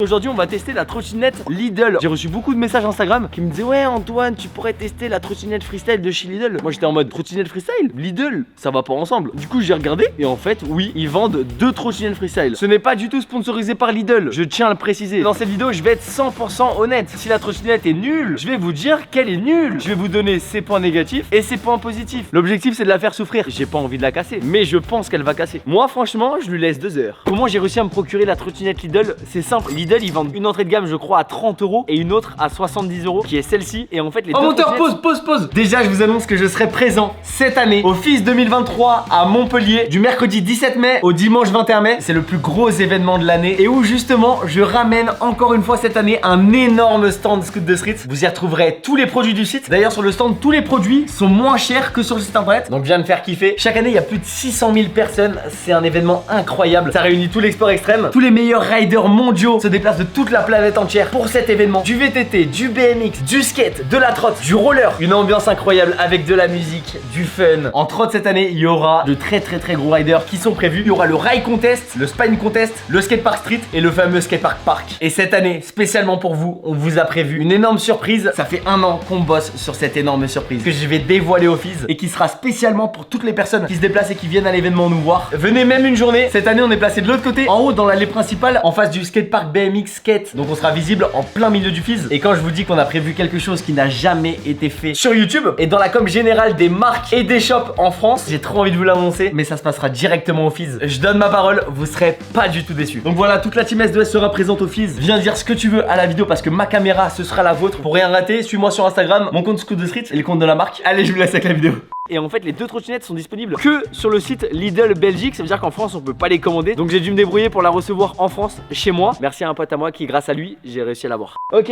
Aujourd'hui on va tester la trottinette Lidl. J'ai reçu beaucoup de messages Instagram qui me disaient ouais Antoine tu pourrais tester la trottinette freestyle de chez Lidl. Moi j'étais en mode trottinette freestyle Lidl ça va pas ensemble. Du coup j'ai regardé et en fait oui ils vendent 2 trottinettes freestyle. Ce n'est pas du tout sponsorisé par Lidl, je tiens à le préciser. Dans cette vidéo je vais être 100% honnête. Si la trottinette est nulle, je vais vous dire qu'elle est nulle. Je vais vous donner ses points négatifs et ses points positifs. L'objectif c'est de la faire souffrir. J'ai pas envie de la casser mais je pense qu'elle va casser. Moi franchement je lui laisse 2 heures. Comment j'ai réussi à me procurer la trottinette Lidl? C'est simple. Lidl ils vendent une entrée de gamme je crois à 30 € et une autre à 70 € qui est celle-ci. Et en fait les deux monteur, pause. Déjà je vous annonce que je serai présent cette année au FIS 2023 à Montpellier du mercredi 17 mai au dimanche 21 mai. C'est le plus gros événement de l'année et où justement je ramène encore une fois cette année un énorme stand Scoot de Street. Vous y retrouverez tous les produits du site. D'ailleurs sur le stand tous les produits sont moins chers que sur le site internet. Donc viens me faire kiffer. Chaque année il y a plus de 600 000 personnes. C'est un événement incroyable. Ça réunit tout l'export extrême. Tous les meilleurs riders mondiaux se déplacent de toute la planète entière pour cet événement. Du VTT, du BMX, du skate, de la trotte, du roller. Une ambiance incroyable avec de la musique, du fun. En trotte cette année, il y aura de très gros riders qui sont prévus. Il y aura le Ride Contest, le Spine Contest, le Skatepark Street et le fameux Skatepark Park. Et cette année, spécialement pour vous, on vous a prévu une énorme surprise. Ça fait 1 an qu'on bosse sur cette énorme surprise que je vais dévoiler au FIS et qui sera spécialement pour toutes les personnes qui se déplacent et qui viennent à l'événement nous voir. Venez même une journée. Cette année, on est placé de l'autre côté, en haut dans l'allée principale, en face du Skatepark BMX Skate. Donc on sera visible en plein milieu du FIS. Et quand je vous dis qu'on a prévu quelque chose qui n'a jamais été fait sur YouTube et dans la com générale des marques et des shops en France, j'ai trop envie de vous l'annoncer, mais ça se passera directement au FIS. Je donne ma parole, vous serez pas du tout déçus. Donc voilà, toute la team S2S sera présente au FIS. Viens dire ce que tu veux à la vidéo parce que ma caméra ce sera la vôtre. Pour rien rater, suis-moi sur Instagram, mon compte Scoot de Street et le compte de la marque. Allez, je vous laisse avec la vidéo. Et en fait les 2 trottinettes sont disponibles que sur le site Lidl Belgique. Ça veut dire qu'en France on peut pas les commander. Donc j'ai dû me débrouiller pour la recevoir en France chez moi. Merci à un pote à moi qui grâce à lui j'ai réussi à l'avoir. Ok,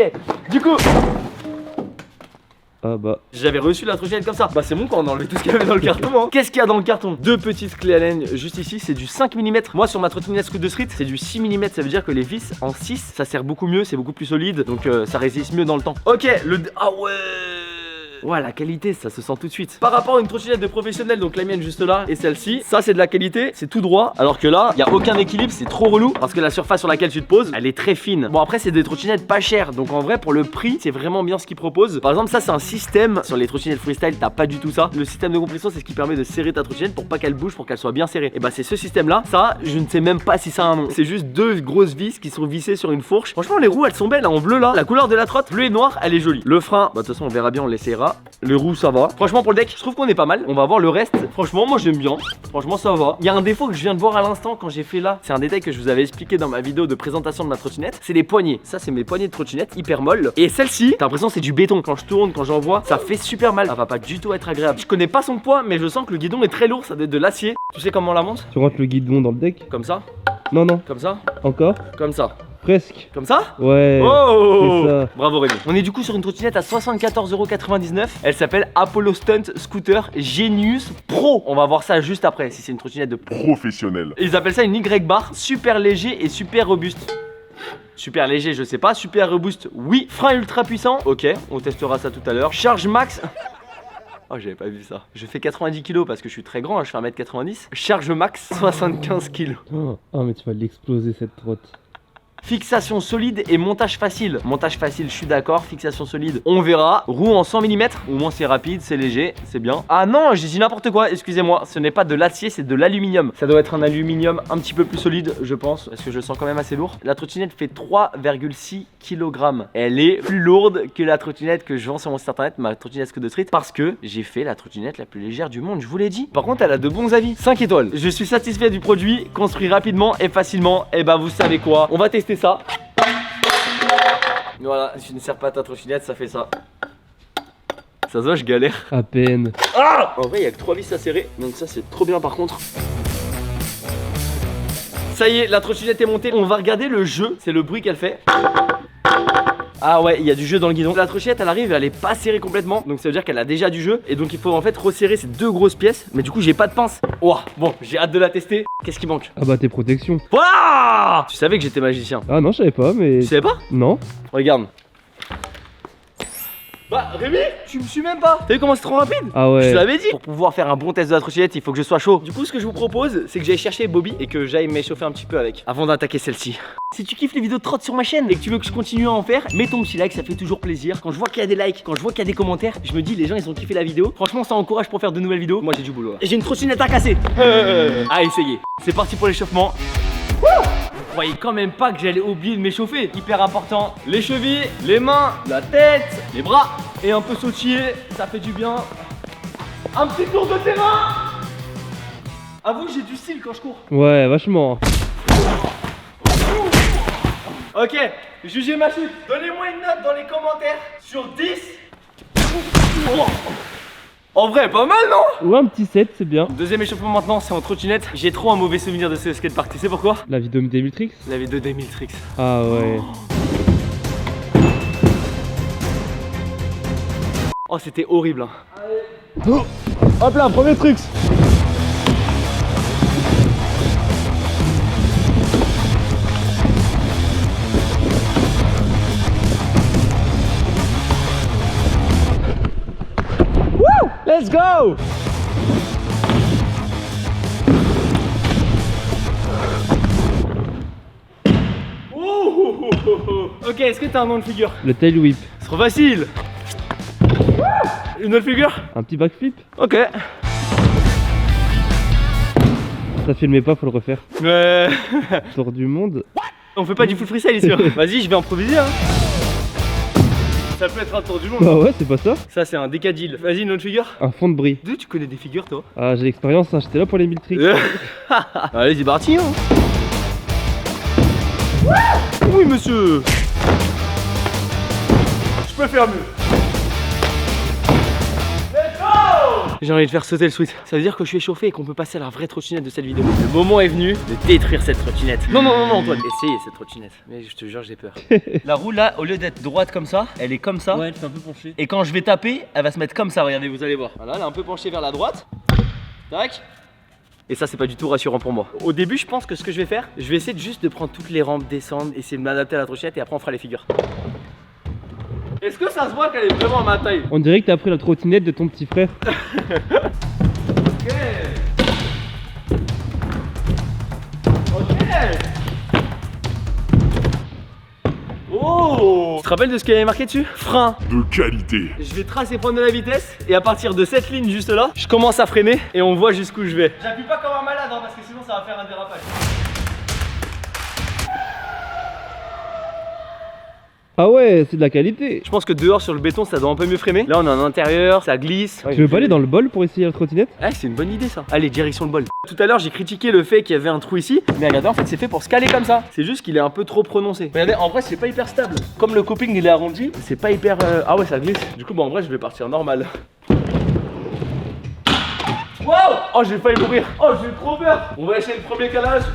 du coup j'avais reçu la trottinette comme ça. Bah c'est bon quand on a enlevé tout ce qu'il y avait dans le carton hein. Qu'est-ce qu'il y a dans le carton? 2 petites clés à laine juste ici. C'est du 5 mm. Moi sur ma trottinette Scoot de Street c'est du 6 mm. Ça veut dire que les vis en 6 ça sert beaucoup mieux. C'est beaucoup plus solide. Donc ça résiste mieux dans le temps. Ok, ah ouais. Ouais, la qualité, ça se sent tout de suite. Par rapport à une trottinette de professionnel, donc la mienne juste là et celle-ci, ça c'est de la qualité, c'est tout droit. Alors que là, il n'y a aucun équilibre, c'est trop relou parce que la surface sur laquelle tu te poses, elle est très fine. Bon, après, c'est des trottinettes pas chères, donc en vrai, pour le prix, c'est vraiment bien ce qu'ils proposent. Par exemple, ça c'est un système. Sur les trottinettes freestyle, t'as pas du tout ça. Le système de compression, c'est ce qui permet de serrer ta trottinette pour pas qu'elle bouge, pour qu'elle soit bien serrée. Et bah, c'est ce système là. Ça, je ne sais même pas si ça a un nom. C'est juste 2 grosses vis qui sont vissées sur une fourche. Franchement, les roues, elles sont belles en bleu là. La couleur de la trotte, bleu et noir, elle est jolie. Le frein, bah, de toute façon, on verra bien, on l'essayera. Le roue, ça va. Franchement pour le deck je trouve qu'on est pas mal. On va voir le reste. Franchement moi j'aime bien. Franchement ça va. Il y a un défaut que je viens de voir à l'instant quand j'ai fait là. C'est un détail que je vous avais expliqué dans ma vidéo de présentation de ma trottinette. C'est les poignées. Ça c'est mes poignées de trottinette hyper molles. Et celle-ci t'as l'impression c'est du béton. Quand je tourne, quand j'envoie, ça fait super mal. Ça va pas du tout être agréable. Je connais pas son poids mais je sens que le guidon est très lourd. Ça doit être de l'acier. Tu sais comment on la monte? Tu rentres le guidon dans le deck? Comme ça? Non. Comme ça? Encore? Comme ça? Presque. Comme ça? Ouais. Oh c'est ça. Bravo Rémi. On est du coup sur une trottinette à 74,99 €. Elle s'appelle Apollo Stunt Scooter Genius Pro. On va voir ça juste après si c'est une trottinette de professionnel. Ils appellent ça une Y-bar. Super léger et super robuste. Super léger, je sais pas. Super robuste, oui. Frein ultra puissant. Ok, on testera ça tout à l'heure. Charge max. Oh j'avais pas vu ça. Je fais 90 kg parce que je suis très grand, hein, je fais 1m90. Charge max 75 kg. Oh mais tu vas l'exploser cette trotte. Fixation solide et montage facile. Montage facile, je suis d'accord. Fixation solide, on verra. Roue en 100 mm. Au moins c'est rapide, c'est léger, c'est bien. Ah non, j'ai dit n'importe quoi, excusez-moi. Ce n'est pas de l'acier, c'est de l'aluminium. Ça doit être un aluminium un petit peu plus solide, je pense. Parce que je sens quand même assez lourd. La trottinette fait 3,6 kg. Elle est plus lourde que la trottinette que je vends sur mon site internet, ma trottinette Scoot de Street. Parce que j'ai fait la trottinette la plus légère du monde, je vous l'ai dit. Par contre, elle a de bons avis. 5 étoiles. Je suis satisfait du produit, construit rapidement et facilement. Et bah vous savez quoi, on va tester ça. Voilà, si tu ne sers pas ta trottinette, ça fait ça. Ça se voit, je galère. À peine. Ah, en vrai, il y a que 3 vis à serrer, donc ça c'est trop bien par contre. Ça y est, la trottinette est montée. On va regarder le jeu, c'est le bruit qu'elle fait. Ah ouais, il y a du jeu dans le guidon. La trottinette elle arrive, elle est pas serrée complètement. Donc ça veut dire qu'elle a déjà du jeu. Et donc il faut en fait resserrer ces 2 grosses pièces. Mais du coup j'ai pas de pince. Ouah, bon, j'ai hâte de la tester. Qu'est-ce qui manque? Ah bah tes protections. Voilà. Tu savais que j'étais magicien? Ah non je savais pas mais... Tu savais pas? Non. Regarde. Bah Rémi, tu me suis même pas. T'as vu comment c'est trop rapide? Ah Je ouais. te l'avais dit. Pour pouvoir faire un bon test de la trottinette, il faut que je sois chaud. Du coup, ce que je vous propose, c'est que j'aille chercher Bobby et que j'aille m'échauffer un petit peu avec avant d'attaquer celle-ci. Si tu kiffes les vidéos de trotte sur ma chaîne et que tu veux que je continue à en faire, mets ton petit like, ça fait toujours plaisir. Quand je vois qu'il y a des likes, quand je vois qu'il y a des commentaires, je me dis les gens ils ont kiffé la vidéo. Franchement, ça encourage pour faire de nouvelles vidéos. Moi j'ai du boulot là. Et j'ai une trottinette à casser. À essayer. C'est parti pour l'échauffement. Vous croyez quand même pas que j'allais oublier de m'échauffer. Hyper important. Les chevilles, les mains, la tête, les bras. Et un peu sautiller, ça fait du bien. Un petit tour de terrain. Avoue, j'ai du style quand je cours. Ouais, vachement. Ok, jugez ma chute. Donnez-moi une note dans les commentaires sur 10. En vrai, pas mal, non? Ou un petit 7, c'est bien. Deuxième échauffement maintenant, c'est en trottinette. J'ai trop un mauvais souvenir de ce skatepark. Tu sais pourquoi? La vidéo d'Emiltrix. La vidéo d'Emiltrix. Ah ouais. Oh, c'était horrible. Hein. Oh. Hop là, premier truc. Let's go! Ok, est-ce que t'as un nom de figure? Le tail whip. C'est trop facile! Une autre figure? Un petit backflip. Ok. Ça filmait pas, faut le refaire. Ouais. Tour du monde. On fait pas du full freestyle ici. Vas-y, je vais improviser. Hein. Ça peut être un tour du monde. Bah ouais, c'est pas ça. Ça, c'est un décadile. Vas-y, une autre figure. Un fond de bris. D'où tu connais des figures, toi? Ah, j'ai l'expérience, hein. J'étais là pour les 1000 tricks. Allez, c'est parti. Hein. Oui, monsieur. Je peux faire mieux. Let's go! J'ai envie de faire sauter le switch. Ça veut dire que je suis échauffé et qu'on peut passer à la vraie trottinette de cette vidéo. Le moment est venu de détruire cette trottinette. Non, non, non, non, Antoine. Essayez cette trottinette. Mais je te jure, j'ai peur. La roue là, au lieu d'être droite comme ça, elle est comme ça. Ouais, elle fait un peu pencher. Et quand je vais taper, elle va se mettre comme ça. Regardez, vous allez voir. Voilà, elle est un peu penchée vers la droite. Tac. Et ça, c'est pas du tout rassurant pour moi. Au début, je pense que ce que je vais faire, je vais essayer juste de prendre toutes les rampes, descendre, essayer de m'adapter à la trottinette et après on fera les figures. Est-ce que ça se voit qu'elle est vraiment à ma taille? On dirait que t'as pris la trottinette de ton petit frère. Ok. Ok. Oh! Tu te rappelles de ce qu'il y avait marqué dessus? Frein de qualité. Je vais tracer, prendre de la vitesse et à partir de cette ligne juste là, je commence à freiner et on voit jusqu'où je vais. J'appuie pas comme un malade hein, parce que sinon ça va faire un dérapage. Ah ouais, c'est de la qualité. Je pense que dehors sur le béton ça doit un peu mieux freiner. Là on est en intérieur, ça glisse. Tu veux pas aller dans le bol pour essayer la trottinette? Ah c'est une bonne idée ça. Allez direction le bol. Tout à l'heure j'ai critiqué le fait qu'il y avait un trou ici. Mais regardez en fait c'est fait pour se caler comme ça. C'est juste qu'il est un peu trop prononcé. Regardez en vrai c'est pas hyper stable. Comme le coping il est arrondi, c'est pas hyper... Ah ouais ça glisse. Du coup bah en vrai je vais partir normal. Wow! Oh j'ai failli mourir. Oh j'ai trop peur. On va essayer le premier calage.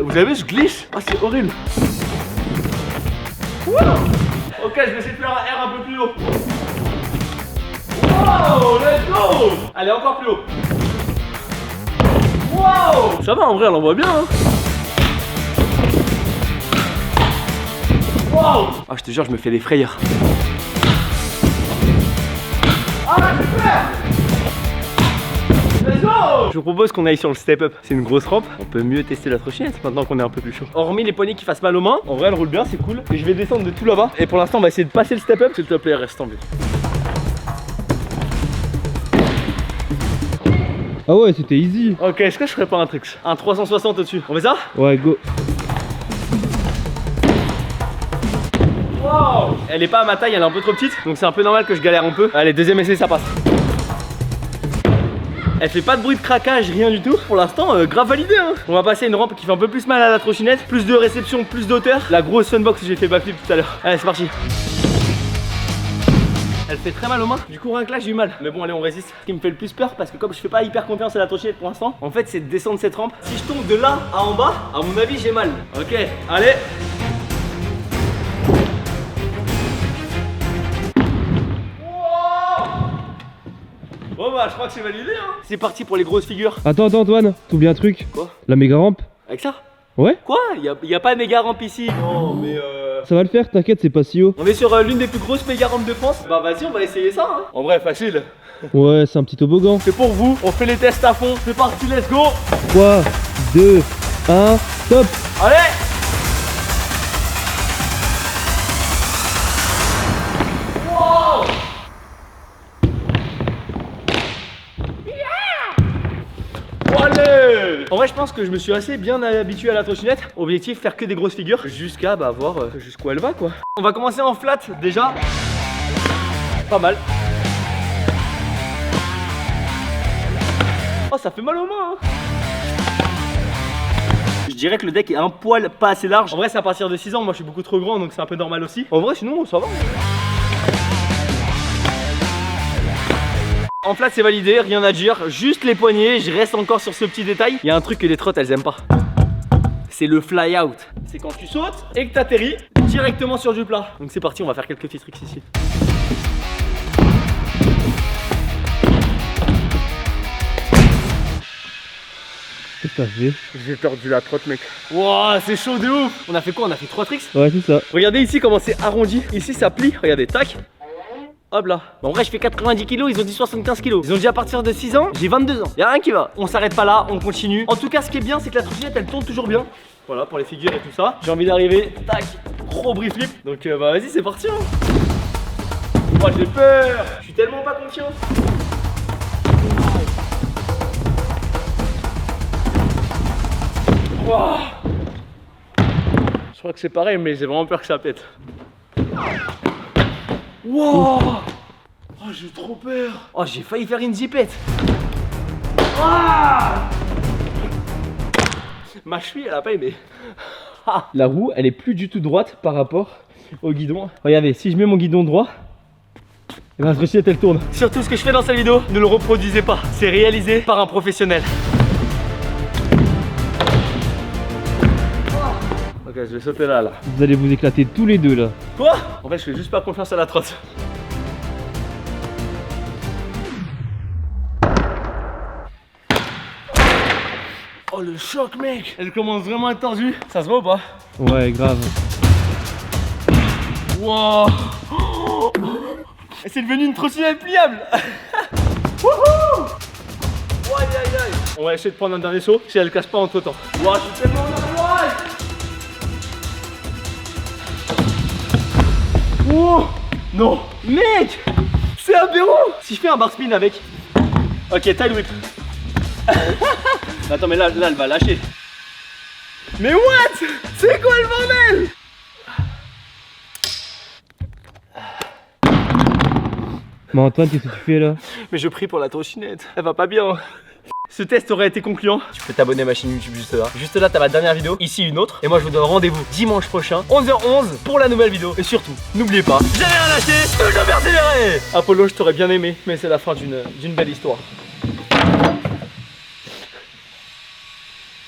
Vous avez vu, je glisse. Ah, c'est horrible. Wow. Ok, je vais essayer de faire un R un peu plus haut. Wow, let's go. Allez, encore plus haut. Wow. Ça va, en vrai, elle envoie bien. Hein. Wow. Ah, je te jure, je me fais des frayeurs. Ah, j'ai peur. Let's go! Je vous propose qu'on aille sur le step-up. C'est une grosse rampe. On peut mieux tester la trottinette maintenant qu'on est un peu plus chaud. Hormis les poignées qui fassent mal aux mains, en vrai elle roule bien, c'est cool. Et je vais descendre de tout là-bas. Et pour l'instant, on va essayer de passer le step-up. S'il te plaît, reste en vue. Ah ouais, c'était easy. Ok, est-ce que je ferais pas un truc? Un 360 au-dessus. On fait ça? Ouais, go. Wow! Elle est pas à ma taille, elle est un peu trop petite. Donc c'est un peu normal que je galère un peu. Allez, deuxième essai, ça passe. Elle fait pas de bruit de craquage, rien du tout. Pour l'instant, grave validé hein. On va passer à une rampe qui fait un peu plus mal à la trottinette. Plus de réception, plus d'auteur. La grosse funbox, j'ai fait backflip tout à l'heure. Allez, c'est parti. Elle fait très mal aux mains. Du coup, rien que là, j'ai eu mal. Mais bon, allez, on résiste. Ce qui me fait le plus peur, parce que comme je fais pas hyper confiance à la trottinette pour l'instant, en fait, c'est de descendre cette rampe. Si je tombe de là à en bas, à mon avis, j'ai mal. Ok, allez. Bon bah je crois que c'est validé hein. C'est parti pour les grosses figures. Attends, Antoine, t'oublies un truc. Quoi? La méga rampe. Avec ça? Ouais? Quoi? Y a pas de méga rampe ici. Non, mais Ça va le faire, t'inquiète, c'est pas si haut. On est sur l'une des plus grosses méga rampes de France. Bah vas-y, on va essayer ça. Hein. En vrai, facile. Ouais, c'est un petit toboggan. C'est pour vous. On fait les tests à fond. C'est parti, let's go. 3, 2, 1, top! Allez. Wow. Allez. En vrai, je pense que je me suis assez bien habitué à la trottinette. Objectif, faire que des grosses figures jusqu'à voir jusqu'où elle va quoi. On va commencer en flat déjà. Pas mal. Oh, ça fait mal aux mains hein. Je dirais que le deck est un poil pas assez large. En vrai, c'est à partir de 6 ans. Moi, je suis beaucoup trop grand, donc c'est un peu normal aussi. En vrai, sinon, ça va. En flat, c'est validé, rien à dire. Juste les poignets. Je reste encore sur ce petit détail. Il y a un truc que les trottes, elles aiment pas. C'est le fly out. C'est quand tu sautes et que tu atterris directement sur du plat. Donc c'est parti, on va faire quelques petits tricks ici. Qu'est-ce que t'as fait? J'ai perdu la trotte mec. Wouah, c'est chaud de ouf. On a fait quoi? On a fait 3 tricks. Ouais, c'est ça. Regardez ici comment c'est arrondi. Ici ça plie, regardez, tac. Hop là. Bon, en vrai je fais 90 kg, ils ont dit 75 kg. Ils ont dit à partir de 6 ans, j'ai 22 ans. Y'a rien qui va. On s'arrête pas là, on continue. En tout cas ce qui est bien c'est que la trottinette elle tourne toujours bien. Voilà pour les figures et tout ça. J'ai envie d'arriver, tac, gros brief flip. Donc bah vas-y c'est parti hein. Oh j'ai peur. Je suis tellement pas confiant. Wow. Je crois que c'est pareil mais j'ai vraiment peur que ça pète. Wow. Oh j'ai trop peur. Oh j'ai failli faire une zipette. Ah. Ma cheville elle a pas aimé. Ah. La roue elle est plus du tout droite par rapport au guidon. Regardez, si je mets mon guidon droit, et ben la trottinette elle tourne. Surtout ce que je fais dans cette vidéo, ne le reproduisez pas. C'est réalisé par un professionnel. Ok, je vais sauter là. Vous allez vous éclater tous les deux là. Quoi? En fait, je fais juste pas confiance à la trotte. Oh le choc mec. Elle commence vraiment à être tordue. Ça se voit ou pas? Ouais, grave. Wow. Oh. C'est devenu une trottinette pliable. Wouhou. Aïe aïe aïe. On va essayer de prendre un dernier saut si elle casse pas entre temps. Wow, je suis tellement nerveux. Oh non. Mec, c'est aberrant. Si je fais un bar spin avec. Ok, tail whip. Attends mais là elle va lâcher. Mais what? C'est quoi le bordel? Mais Antoine, qu'est-ce que tu fais là? Mais je prie pour la trottinette, elle va pas bien. Ce test aurait été concluant. Tu peux t'abonner à ma chaîne YouTube juste là. Juste là, t'as ma dernière vidéo, ici une autre. Et moi je vous donne rendez-vous dimanche prochain, 11h11 pour la nouvelle vidéo. Et surtout, n'oubliez pas, jamais rien lâché, toujours persévérer. Apollo, je t'aurais bien aimé, mais c'est la fin d'une belle histoire.